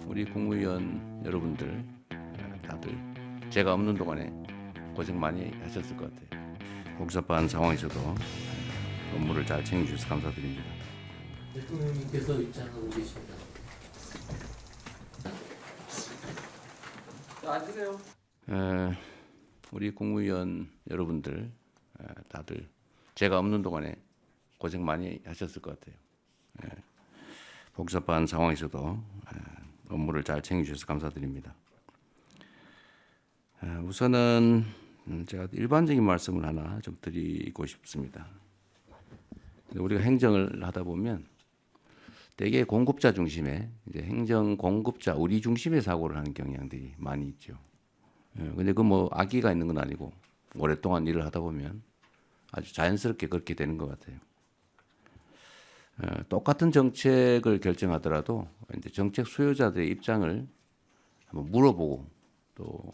우리 국무위원 여러분들 다들 제가 없는 동안에 고생 많이 하셨을 것 같아요. 복잡한 상황에서도 업무를 잘 챙겨주셔서 감사드립니다. 대통령님께서 입장하고 계십니다. 앉으세요. 우리 국무위원 여러분들 다들 제가 없는 동안에 고생 많이 하셨을 것 같아요. 복잡한 상황에서도 업무를 잘 챙겨주셔서 감사드립니다. 우선은 제가 일반적인 말씀을 하나 좀 드리고 싶습니다. 우리가 행정을 하다 보면 대개 공급자 중심의 이제 행정 공급자 우리 중심의 사고를 하는 경향들이 많이 있죠. 근데 그 뭐 악의가 있는 건 아니고 오랫동안 일을 하다 보면 아주 자연스럽게 그렇게 되는 것 같아요. 똑같은 정책을 결정하더라도 이제 정책 수요자들의 입장을 한번 물어보고 또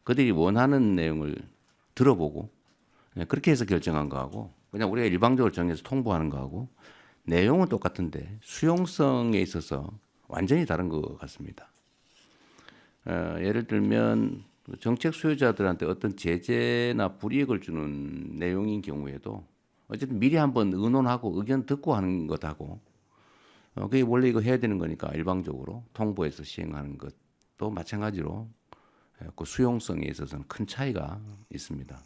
그들이 원하는 내용을 들어보고 그렇게 해서 결정한 거하고 그냥 우리가 일방적으로 정해서 통보하는 거하고 내용은 똑같은데 수용성에 있어서 완전히 다른 것 같습니다. 예를 들면 정책 수요자들한테 어떤 제재나 불이익을 주는 내용인 경우에도 어쨌든 미리 한번 의논하고 의견 듣고 하는 것하고 그게 원래 이거 해야 되는 거니까 일방적으로 통보해서 시행하는 것도 마찬가지로 그 수용성에 있어서는 큰 차이가 있습니다.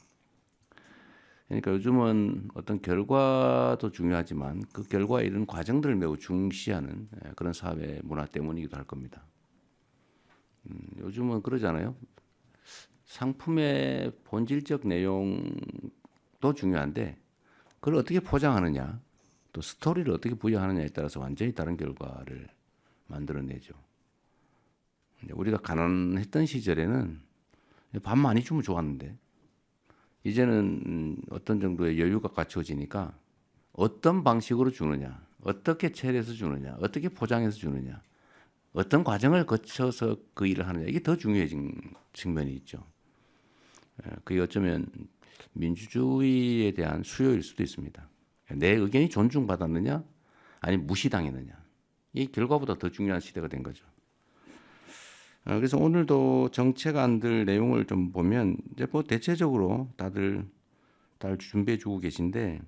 그러니까 요즘은 어떤 결과도 중요하지만 그 결과에 이른 과정들을 매우 중시하는 그런 사회 문화 때문이기도 할 겁니다. 요즘은 그러잖아요. 상품의 본질적 내용도 중요한데 그걸 어떻게 포장하느냐 또 스토리를 어떻게 부여하느냐에 따라서 완전히 다른 결과를 만들어내죠. 우리가 가난했던 시절에는 밥 많이 주면 좋았는데 이제는 어떤 정도의 여유가 갖춰지니까 어떤 방식으로 주느냐, 어떻게 처리해서 주느냐, 어떻게 포장해서 주느냐, 어떤 과정을 거쳐서 그 일을 하느냐 이게 더 중요해진 측면이 있죠. 그게 어쩌면 민주주의에 대한 수요일 수도 있습니다. 내 의견이 존중받았느냐, 아니면 무시당했느냐 이 결과보다 더 중요한 시대가 된 거죠. 그래서 오늘도 정책안들 내용을 좀 보면 이제 뭐 대체적으로 다들 준비해 주고 계신데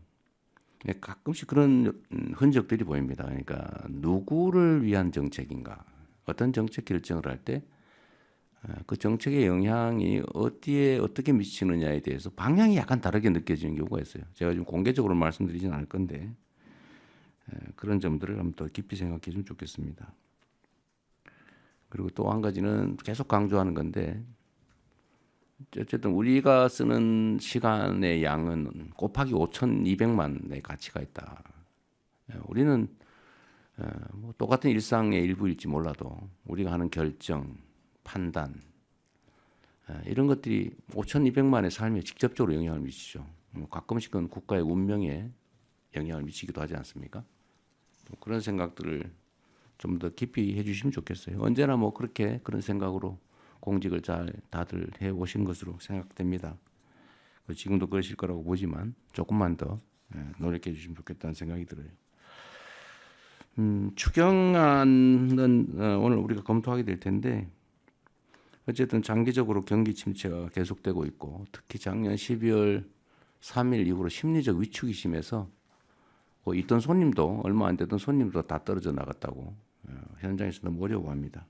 가끔씩 그런 흔적들이 보입니다. 그러니까 누구를 위한 정책인가, 어떤 정책 결정을 할 때 그 정책의 영향이 어디에 어떻게 미치느냐에 대해서 방향이 약간 다르게 느껴지는 경우가 있어요. 제가 좀 공개적으로 말씀드리진 않을 건데 그런 점들을 한번 더 깊이 생각해 주면 좋겠습니다. 그리고 또 한 가지는 계속 강조하는 건데 어쨌든 우리가 쓰는 시간의 양은 곱하기 5,200만의 가치가 있다. 우리는 뭐 똑같은 일상의 일부일지 몰라도 우리가 하는 결정, 판단 이런 것들이 5,200만의 삶에 직접적으로 영향을 미치죠. 가끔씩은 국가의 운명에 영향을 미치기도 하지 않습니까? 그런 생각들을 좀 더 깊이 해주시면 좋겠어요. 언제나 뭐 그렇게 그런 생각으로 공직을 잘 다들 해 오신 것으로 생각됩니다. 지금도 그러실 거라고 보지만 조금만 더 노력해 주시면 좋겠다는 생각이 들어요. 추경안은 오늘 우리가 검토하게 될 텐데 어쨌든 장기적으로 경기 침체가 계속되고 있고 특히 작년 12월 3일 이후로 심리적 위축이 심해서 있던 손님도 얼마 안 되던 손님도 다 떨어져 나갔다고 현장에서 너무 어려워합니다.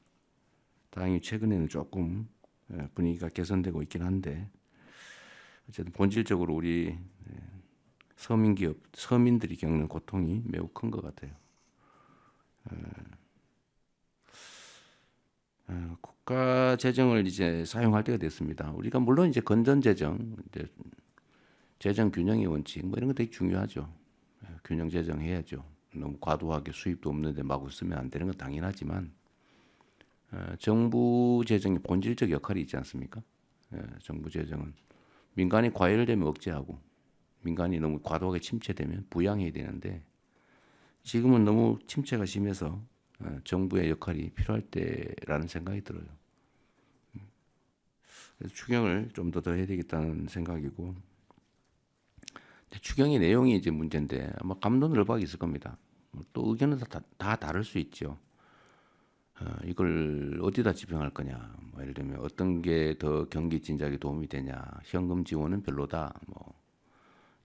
다행히 최근에는 조금 분위기가 개선되고 있긴 한데 어쨌든 본질적으로 우리 서민기업, 서민들이 겪는 고통이 매우 큰 것 같아요. 국가 재정을 이제 사용할 때가 됐습니다. 우리가 물론 이제 건전 재정, 이제 재정 균형의 원칙 뭐 이런 거 되게 중요하죠. 균형 재정해야죠. 너무 과도하게 수입도 없는데 마구 쓰면 안 되는 건 당연하지만 정부 재정의 본질적 역할이 있지 않습니까? 정부 재정은 민간이 과열되면 억제하고 민간이 너무 과도하게 침체되면 부양해야 되는데 지금은 너무 침체가 심해서 정부의 역할이 필요할 때라는 생각이 들어요. 그래서 추경을 좀 더 해야 되겠다는 생각이고 추경의 내용이 이제 문제인데 아마 감론을박이 있을 겁니다. 또 의견은 다 다를 수 있죠. 이걸 어디다 집행할 거냐. 뭐 예를 들면 어떤 게 더 경기 진작에 도움이 되냐. 현금 지원은 별로다. 뭐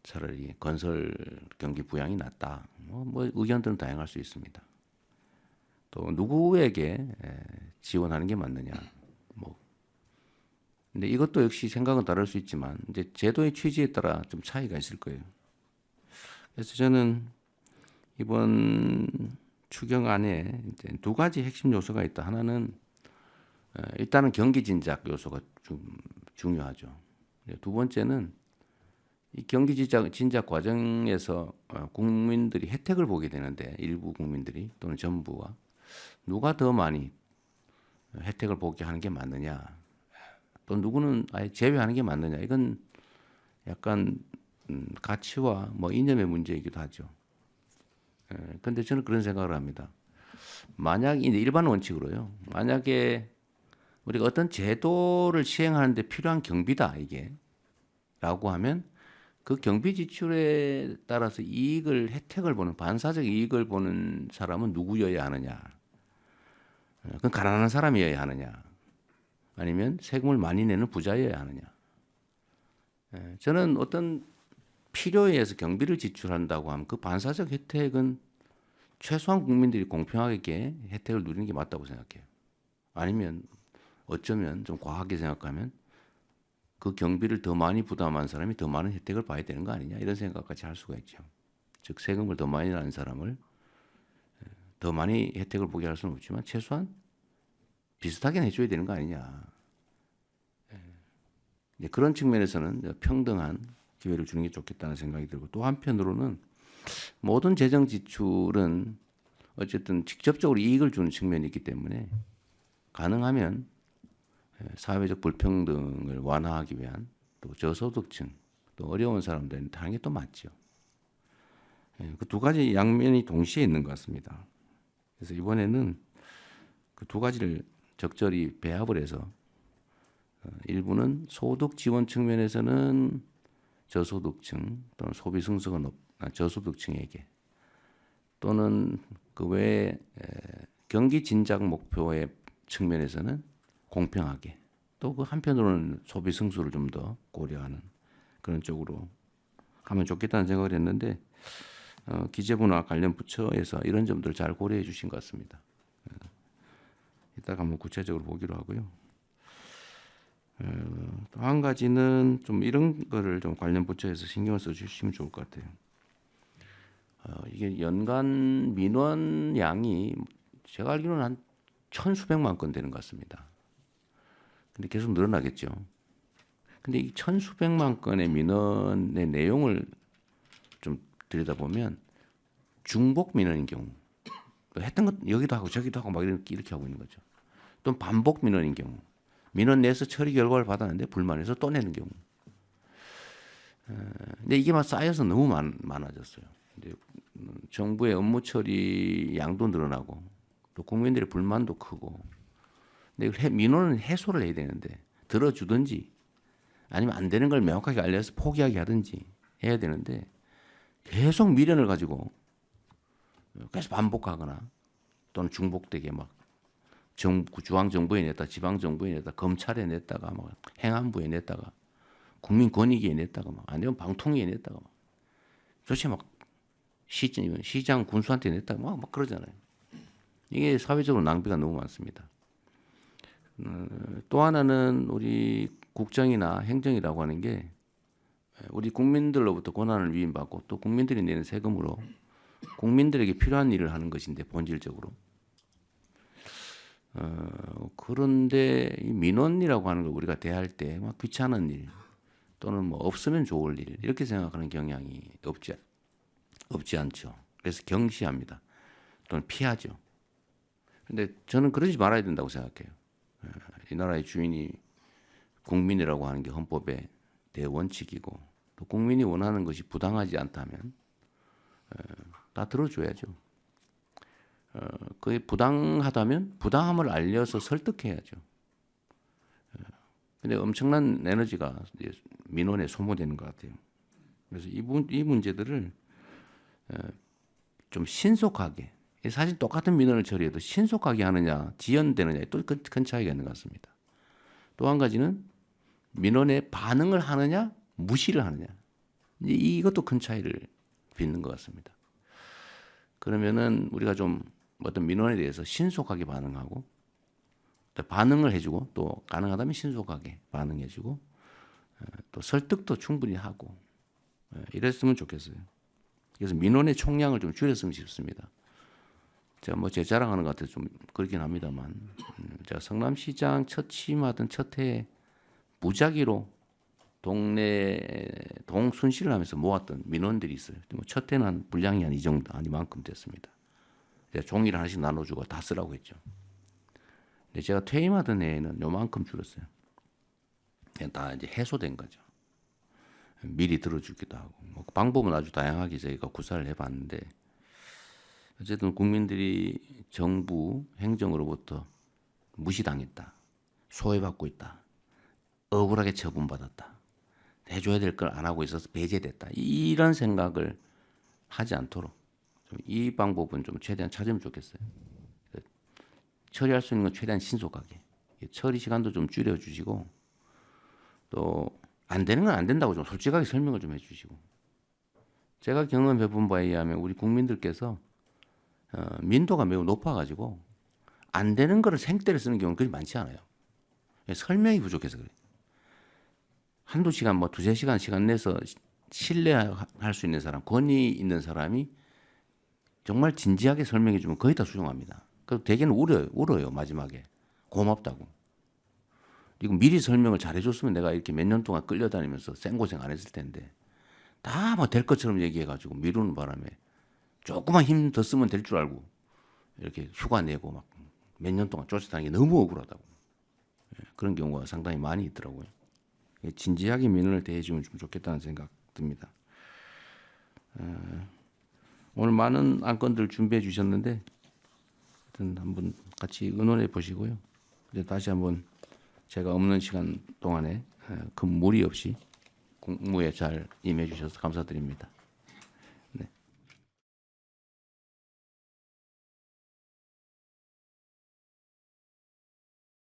차라리 건설 경기 부양이 낫다. 뭐 의견들은 다양할 수 있습니다. 또 누구에게 지원하는 게 맞느냐. 뭐 근데 이것도 역시 생각은 다를 수 있지만 이제 제도의 취지에 따라 좀 차이가 있을 거예요. 그래서 저는 이번 추경안에 이제 두 가지 핵심 요소가 있다. 하나는 일단은 경기 진작 요소가 좀 중요하죠. 두 번째는 이 경기 진작 과정에서 국민들이 혜택을 보게 되는데 일부 국민들이 또는 정부가 누가 더 많이 혜택을 보게 하는 게 맞느냐, 또 누구는 아예 제외하는 게 맞느냐, 이건 약간 가치와 뭐 이념의 문제이기도 하죠. 근데 저는 그런 생각을 합니다. 만약 이제 일반 원칙으로요. 만약에 우리가 어떤 제도를 시행하는데 필요한 경비다 이게라고 하면 그 경비 지출에 따라서 혜택을 보는 반사적 이익을 보는 사람은 누구여야 하느냐? 그건 가난한 사람이어야 하느냐? 아니면 세금을 많이 내는 부자여야 하느냐? 저는 어떤 필요에 의해서 경비를 지출한다고 하면 그 반사적 혜택은 최소한 국민들이 공평하게 혜택을 누리는 게 맞다고 생각해요. 아니면 어쩌면 좀 과하게 생각하면 그 경비를 더 많이 부담한 사람이 더 많은 혜택을 봐야 되는 거 아니냐, 이런 생각까지 할 수가 있죠. 즉 세금을 더 많이 내는 사람을 더 많이 혜택을 보게 할 수는 없지만 최소한 비슷하게 해줘야 되는 거 아니냐. 그런 측면에서는 평등한 기회를 주는 게 좋겠다는 생각이 들고, 또 한편으로는 모든 재정 지출은 어쨌든 직접적으로 이익을 주는 측면이 있기 때문에 가능하면 사회적 불평등을 완화하기 위한, 또 저소득층, 또 어려운 사람들한테 하는 게 또 맞죠. 그 두 가지 양면이 동시에 있는 것 같습니다. 그래서 이번에는 그 두 가지를 적절히 배합을 해서 일부는 소득 지원 측면에서는 저소득층 또는 소비 승수가 높은 저소득층에게, 또는 그 외에 경기 진작 목표의 측면에서는 공평하게, 또 그 한편으로는 소비 승수를 좀 더 고려하는 그런 쪽으로 하면 좋겠다는 생각을 했는데 기재부나 관련 부처에서 이런 점들을 잘 고려해 주신 것 같습니다. 이따가 한번 구체적으로 보기로 하고요. 또 한 가지는 좀 이런 거를 좀 관련 부처에서 신경을 써주시면 좋을 것 같아요. 이게 연간 민원 양이 제가 알기로는 한 천수백만 건 되는 것 같습니다. 근데 계속 늘어나겠죠. 근데 이 천수백만 건의 민원의 내용을 좀 들여다보면 중복 민원인 경우, 했던 것 여기도 하고 저기도 하고 막 이렇게 하고 있는 거죠. 또 반복 민원인 경우, 민원 내서 처리 결과를 받았는데 불만해서 또 내는 경우. 근데 이게 막 쌓여서 너무 많아졌어요. 이제 정부의 업무 처리 양도 늘어나고 또 국민들의 불만도 크고. 근데 이걸 민원은 해소를 해야 되는데 들어주든지 아니면 안 되는 걸 명확하게 알려서 포기하게 하든지 해야 되는데 계속 미련을 가지고 계속 반복하거나 또는 중복되게 막 중앙정부에 냈다, 지방정부에 냈다, 검찰에 냈다가 막 행안부에 냈다가 국민권익위에 냈다가 막 아니면 방통위에 냈다가 막 도대체 막 시장 군수한테 냈다가 막 그러잖아요. 이게 사회적으로 낭비가 너무 많습니다. 또 하나는 우리 국정이나 행정이라고 하는 게 우리 국민들로부터 권한을 위임받고 또 국민들이 내는 세금으로 국민들에게 필요한 일을 하는 것인데 본질적으로. 그런데 이 민원이라고 하는 걸 우리가 대할 때 막 귀찮은 일 또는 뭐 없으면 좋을 일 이렇게 생각하는 경향이 없지 않죠. 그래서 경시합니다. 또는 피하죠. 근데 저는 그러지 말아야 된다고 생각해요. 이 나라의 주인이 국민이라고 하는 게 헌법의 대원칙이고 또 국민이 원하는 것이 부당하지 않다면 다 들어줘야죠. 그게 부당하다면 부당함을 알려서 설득해야죠. 근데 엄청난 에너지가 민원에 소모되는 것 같아요. 그래서 이 문제들을 좀 신속하게 사실 똑같은 민원을 처리해도 신속하게 하느냐, 지연되느냐에 또 큰 차이가 있는 것 같습니다. 또 한 가지는 민원에 반응을 하느냐, 무시를 하느냐. 이것도 큰 차이를 빚는 것 같습니다. 그러면은 우리가 좀 어떤 민원에 대해서 신속하게 반응하고 또 반응을 해주고 또 가능하다면 신속하게 반응해주고 또 설득도 충분히 하고 이랬으면 좋겠어요. 그래서 민원의 총량을 좀 줄였으면 싶습니다. 제가 뭐 제 자랑하는 것 같아서 좀 그렇긴 합니다만 제가 성남시장 첫 취임하던 첫 해에 무작위로 동네 동순실을 하면서 모았던 민원들이 있어요. 뭐 첫 해는 한 분량이 한 이 정도 아니만큼 됐습니다. 제가 종이를 하나씩 나눠주고 다 쓰라고 했죠. 근데 제가 퇴임하던 해에는 요만큼 줄었어요. 그냥 다 이제 해소된 거죠. 미리 들어주기도 하고 뭐 방법은 아주 다양하게 저희가 구사를 해봤는데 어쨌든 국민들이 정부 행정으로부터 무시당했다, 소외받고 있다, 억울하게 처분받았다, 해줘야 될 걸 안 하고 있어서 배제됐다 이런 생각을 하지 않도록 좀 이 방법은 좀 최대한 찾으면 좋겠어요. 처리할 수 있는 건 최대한 신속하게 처리 시간도 좀 줄여주시고 또 안 되는 건 안 된다고 좀 솔직하게 설명을 좀 해주시고 제가 경험해 본 바에 의하면 우리 국민들께서 민도가 매우 높아가지고 안 되는 거를 생떼를 쓰는 경우는 그리 많지 않아요. 설명이 부족해서 그래요. 한두 시간 뭐 두세 시간 시간 내서 신뢰할 수 있는 사람, 권위 있는 사람이 정말 진지하게 설명해 주면 거의 다 수용합니다. 그래서 대개는 울어요 마지막에 고맙다고. 이거 미리 설명을 잘해줬으면 내가 이렇게 몇 년 동안 끌려다니면서 생고생 안 했을 텐데 다 뭐 될 것처럼 얘기해가지고 미루는 바람에 조금만 힘 더 쓰면 될 줄 알고 이렇게 휴가 내고 막 몇 년 동안 쫓아다니는 게 너무 억울하다고. 그런 경우가 상당히 많이 있더라고요. 진지하게 민원을 대해주면 좀 좋겠다는 생각 듭니다. 오늘 많은 안건들 준비해 주셨는데 하여튼 한번 같이 의논해 보시고요. 이제 다시 한번 제가 없는 시간 동안에 큰 무리 없이 공무에 잘 임해 주셔서 감사드립니다.